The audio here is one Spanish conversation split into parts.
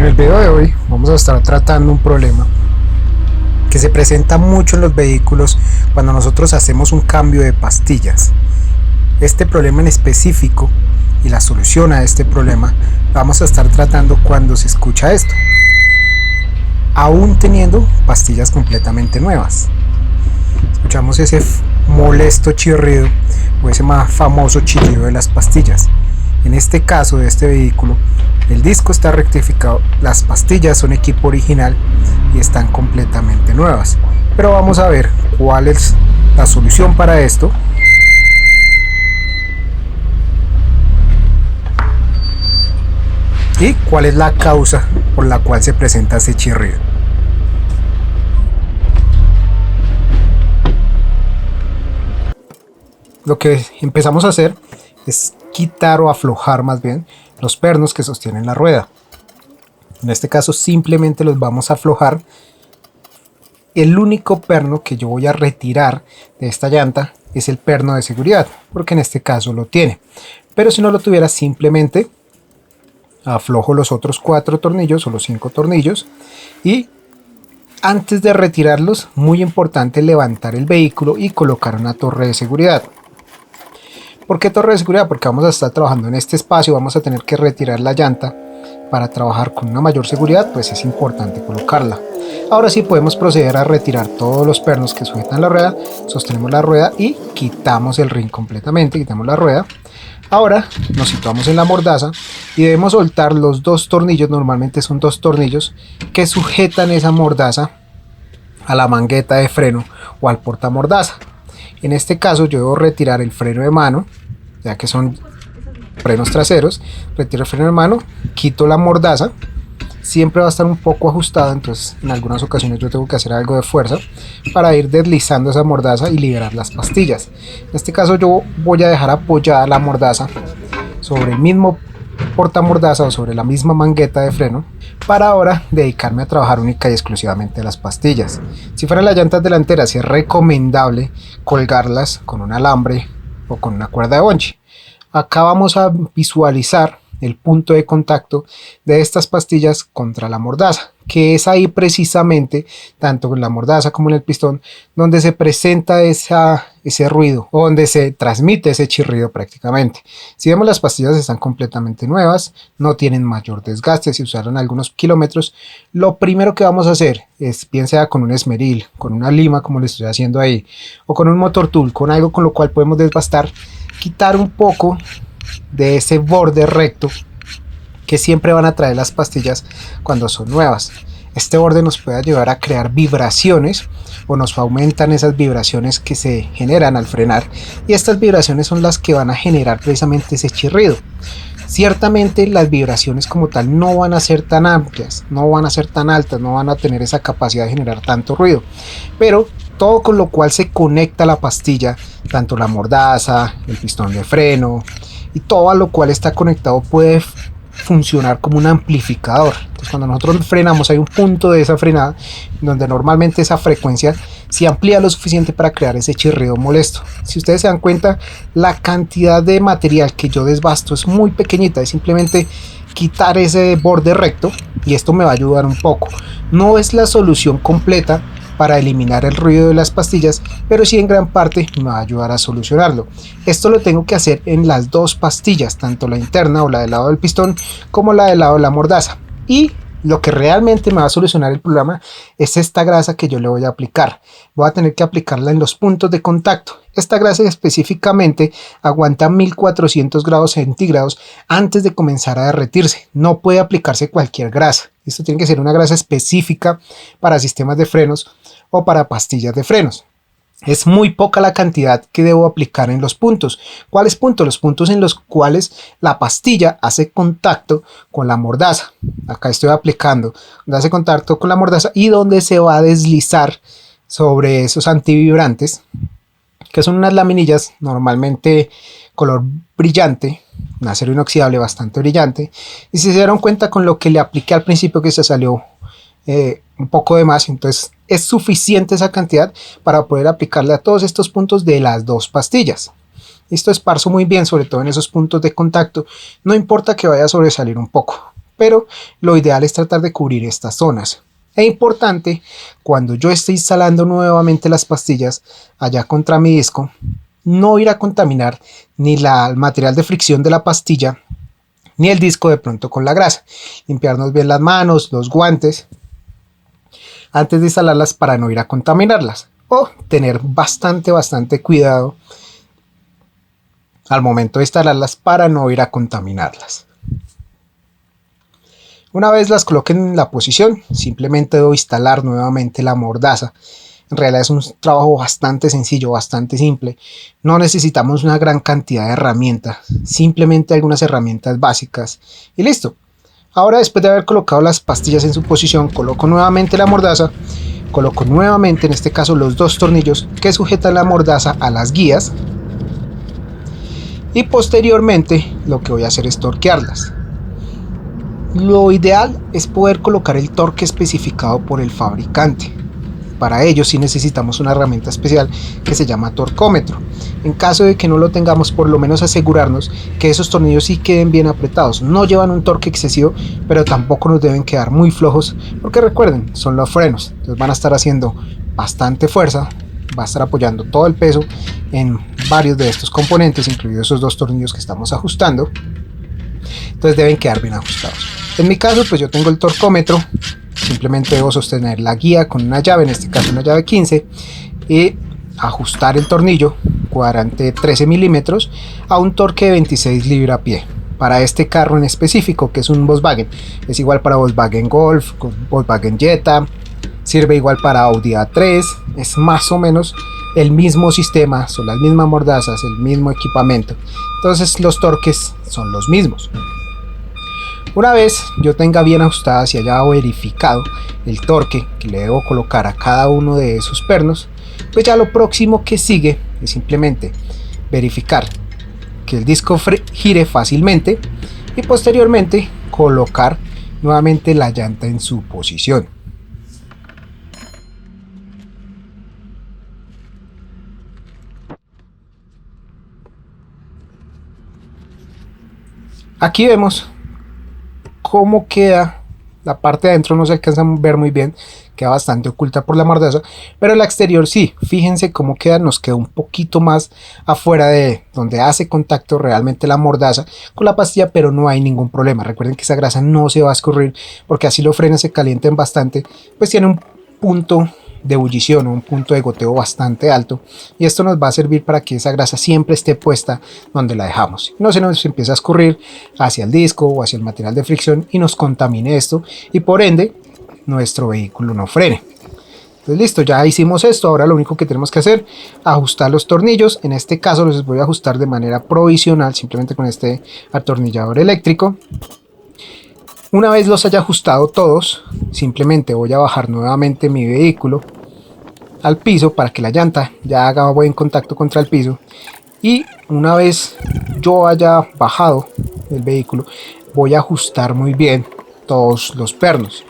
En el video de hoy vamos a estar tratando un problema que se presenta mucho en los vehículos cuando nosotros hacemos un cambio de pastillas. Este problema en específico y la solución a este problema vamos a estar tratando cuando se escucha esto, aún teniendo pastillas completamente nuevas. Escuchamos ese molesto chirrido o ese más famoso chillido de las pastillas. En este caso de este vehículo, el disco está rectificado, las pastillas son equipo original y están completamente nuevas. Pero vamos a ver cuál es la solución para esto. Y cuál es la causa por la cual se presenta ese chirrido. Lo que empezamos a hacer es quitar o aflojar más bien los pernos que sostienen la rueda. En este caso simplemente los vamos a aflojar. El único perno que yo voy a retirar de esta llanta es el perno de seguridad, porque en este caso lo tiene. Pero si no lo tuviera, simplemente aflojo los otros 4 tornillos o los 5 tornillos, y antes de retirarlos, muy importante levantar el vehículo y colocar una torre de seguridad. ¿Por qué torre de seguridad? Porque vamos a estar trabajando en este espacio, vamos a tener que retirar la llanta. Para trabajar con una mayor seguridad, pues es importante colocarla. Ahora sí podemos proceder a retirar todos los pernos que sujetan la rueda, sostenemos la rueda y quitamos el rin completamente, quitamos la rueda. Ahora nos situamos en la mordaza y debemos soltar los 2 tornillos, normalmente son 2 tornillos que sujetan esa mordaza a la mangueta de freno o al portamordaza. En este caso yo debo retirar el freno de mano, ya que son frenos traseros, retiro el freno de mano, quito la mordaza, siempre va a estar un poco ajustada, entonces en algunas ocasiones yo tengo que hacer algo de fuerza para ir deslizando esa mordaza y liberar las pastillas. En este caso yo voy a dejar apoyada la mordaza sobre el mismo portamordaza o sobre la misma mangueta de freno, para ahora dedicarme a trabajar única y exclusivamente las pastillas. Si fuera las llantas delanteras, es recomendable colgarlas con un alambre o con una cuerda de bonche. Acá vamos a visualizar el punto de contacto de estas pastillas contra la mordaza, que es ahí precisamente, tanto en la mordaza como en el pistón, donde se presenta ese ruido, o donde se transmite ese chirrido prácticamente. Si vemos, las pastillas están completamente nuevas, no tienen mayor desgaste, se usaron algunos kilómetros. Lo primero que vamos a hacer es, bien sea con un esmeril, con una lima como le estoy haciendo ahí, o con un motor tool, con algo con lo cual podemos desbastar, quitar un poco de ese borde recto que siempre van a traer las pastillas cuando son nuevas. Este borde nos puede ayudar a crear vibraciones, o nos aumentan esas vibraciones que se generan al frenar, y estas vibraciones son las que van a generar precisamente ese chirrido. Ciertamente las vibraciones como tal no van a ser tan amplias, no van a ser tan altas, no van a tener esa capacidad de generar tanto ruido, pero todo con lo cual se conecta la pastilla, tanto la mordaza, el pistón de freno y todo a lo cual está conectado, puede funcionar como un amplificador. Entonces, cuando nosotros frenamos, hay un punto de esa frenada donde normalmente esa frecuencia se amplía lo suficiente para crear ese chirrido molesto. Si ustedes se dan cuenta, la cantidad de material que yo desbasto es muy pequeñita, es simplemente quitar ese borde recto, y esto me va a ayudar un poco. No es la solución completa para eliminar el ruido de las pastillas, pero sí en gran parte me va a ayudar a solucionarlo. Esto lo tengo que hacer en las 2 pastillas, tanto la interna o la del lado del pistón como la del lado de la mordaza. Y lo que realmente me va a solucionar el problema es esta grasa que yo le voy a aplicar. Voy a tener que aplicarla en los puntos de contacto. Esta grasa específicamente aguanta 1400 grados centígrados antes de comenzar a derretirse. No puede aplicarse cualquier grasa. Esto tiene que ser una grasa específica para sistemas de frenos o para pastillas de frenos. Es muy poca la cantidad que debo aplicar en los puntos. ¿Cuáles puntos? Los puntos en los cuales la pastilla hace contacto con la mordaza. Acá estoy aplicando donde hace contacto con la mordaza y donde se va a deslizar sobre esos antivibrantes, que son unas laminillas normalmente color brillante, un acero inoxidable bastante brillante. Y si se dieron cuenta, con lo que le apliqué al principio, que se salió un poco de más, entonces es suficiente esa cantidad para poder aplicarle a todos estos puntos de las 2 pastillas. Esto esparzo muy bien, sobre todo en esos puntos de contacto. No importa que vaya a sobresalir un poco, pero lo ideal es tratar de cubrir estas zonas. Es importante, cuando yo esté instalando nuevamente las pastillas allá contra mi disco, no ir a contaminar ni el material de fricción de la pastilla ni el disco de pronto con la grasa. Limpiarnos bien las manos, los guantes antes de instalarlas para no ir a contaminarlas, o tener bastante cuidado al momento de instalarlas para no ir a contaminarlas. Una vez las coloquen en la posición, simplemente debo instalar nuevamente la mordaza. En realidad es un trabajo bastante sencillo, bastante simple. No necesitamos una gran cantidad de herramientas, simplemente algunas herramientas básicas y listo. Ahora, después de haber colocado las pastillas en su posición, coloco nuevamente la mordaza, coloco nuevamente en este caso los dos tornillos que sujetan la mordaza a las guías y posteriormente lo que voy a hacer es torquearlas. Lo ideal es poder colocar el torque especificado por el fabricante. Para ello sí necesitamos una herramienta especial que se llama torcómetro. En caso de que no lo tengamos, por lo menos asegurarnos que esos tornillos sí queden bien apretados. No llevan un torque excesivo, pero tampoco nos deben quedar muy flojos, porque recuerden, son los frenos. Entonces van a estar haciendo bastante fuerza, va a estar apoyando todo el peso en varios de estos componentes, incluidos esos dos tornillos que estamos ajustando. Entonces deben quedar bien ajustados. En mi caso, pues yo tengo el torcómetro. Simplemente debo sostener la guía con una llave, en este caso una llave 15, y ajustar el tornillo cuadrante 13 milímetros a un torque de 26 libra-pie. Para este carro en específico, que es un Volkswagen, es igual para Volkswagen Golf, Volkswagen Jetta, sirve igual para Audi A3, es más o menos el mismo sistema, son las mismas mordazas, el mismo equipamiento, entonces los torques son los mismos. Una vez yo tenga bien ajustadas y haya verificado el torque que le debo colocar a cada uno de esos pernos, pues ya lo próximo que sigue es simplemente verificar que el disco gire fácilmente y posteriormente colocar nuevamente la llanta en su posición. Aquí vemos cómo queda la parte de adentro, no se alcanza a ver muy bien, queda bastante oculta por la mordaza, pero la exterior sí, fíjense cómo queda, nos queda un poquito más afuera de donde hace contacto realmente la mordaza con la pastilla, pero no hay ningún problema. Recuerden que esa grasa no se va a escurrir, porque así los frenos se calienten bastante, pues tiene un punto de ebullición o un punto de goteo bastante alto, y esto nos va a servir para que esa grasa siempre esté puesta donde la dejamos, no se nos empieza a escurrir hacia el disco o hacia el material de fricción y nos contamine esto y por ende nuestro vehículo no frene. Entonces listo, ya hicimos esto. Ahora lo único que tenemos que hacer es ajustar los tornillos. En este caso los voy a ajustar de manera provisional, simplemente con este atornillador eléctrico. Una vez los haya ajustado todos, simplemente voy a bajar nuevamente mi vehículo al piso para que la llanta ya haga buen contacto contra el piso. Y una vez yo haya bajado el vehículo, voy a ajustar muy bien todos los pernos.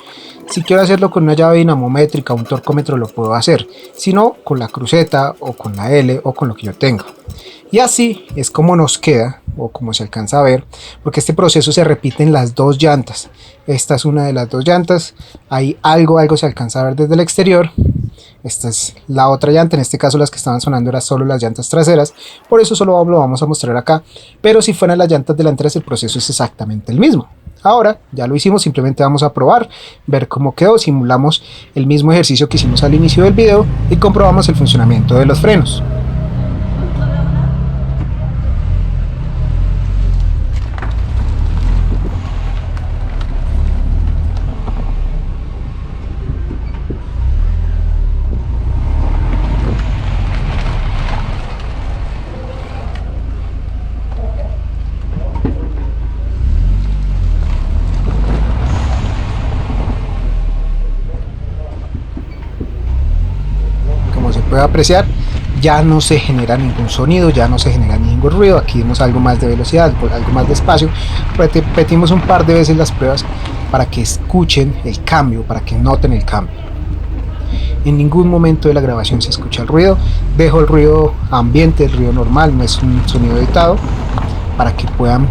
Si quiero hacerlo con una llave dinamométrica, un torcómetro, lo puedo hacer. Si no, con la cruceta o con la L o con lo que yo tenga. Y así es como nos queda, o como se alcanza a ver, porque este proceso se repite en las dos llantas. Esta es una de las dos llantas, ahí algo se alcanza a ver desde el exterior. Esta es la otra llanta, en este caso las que estaban sonando eran solo las llantas traseras, por eso solo lo vamos a mostrar acá, pero si fueran las llantas delanteras el proceso es exactamente el mismo. Ahora ya lo hicimos, simplemente vamos a probar, ver cómo quedó, simulamos el mismo ejercicio que hicimos al inicio del video y comprobamos el funcionamiento de los frenos. Puede apreciar, ya no se genera ningún sonido, ya no se genera ningún ruido. Aquí vemos algo más de velocidad, algo más de espacio. Repetimos un par de veces las pruebas para que escuchen el cambio, para que noten el cambio. En ningún momento de la grabación se escucha el ruido. Dejo el ruido ambiente, el ruido normal, no es un sonido editado, para que puedan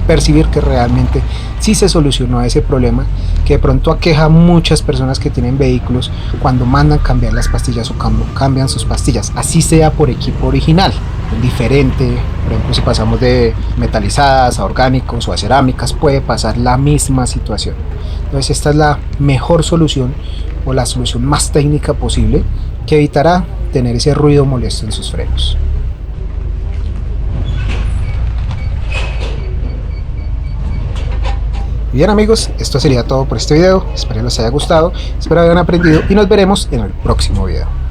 percibir que realmente sí se solucionó ese problema que de pronto aqueja a muchas personas que tienen vehículos cuando mandan cambiar las pastillas o cambian sus pastillas, así sea por equipo original, diferente. Por ejemplo, si pasamos de metalizadas a orgánicos o a cerámicas, puede pasar la misma situación. Entonces esta es la mejor solución o la solución más técnica posible que evitará tener ese ruido molesto en sus frenos. Bien amigos, esto sería todo por este video, espero les haya gustado, espero hayan aprendido y nos veremos en el próximo video.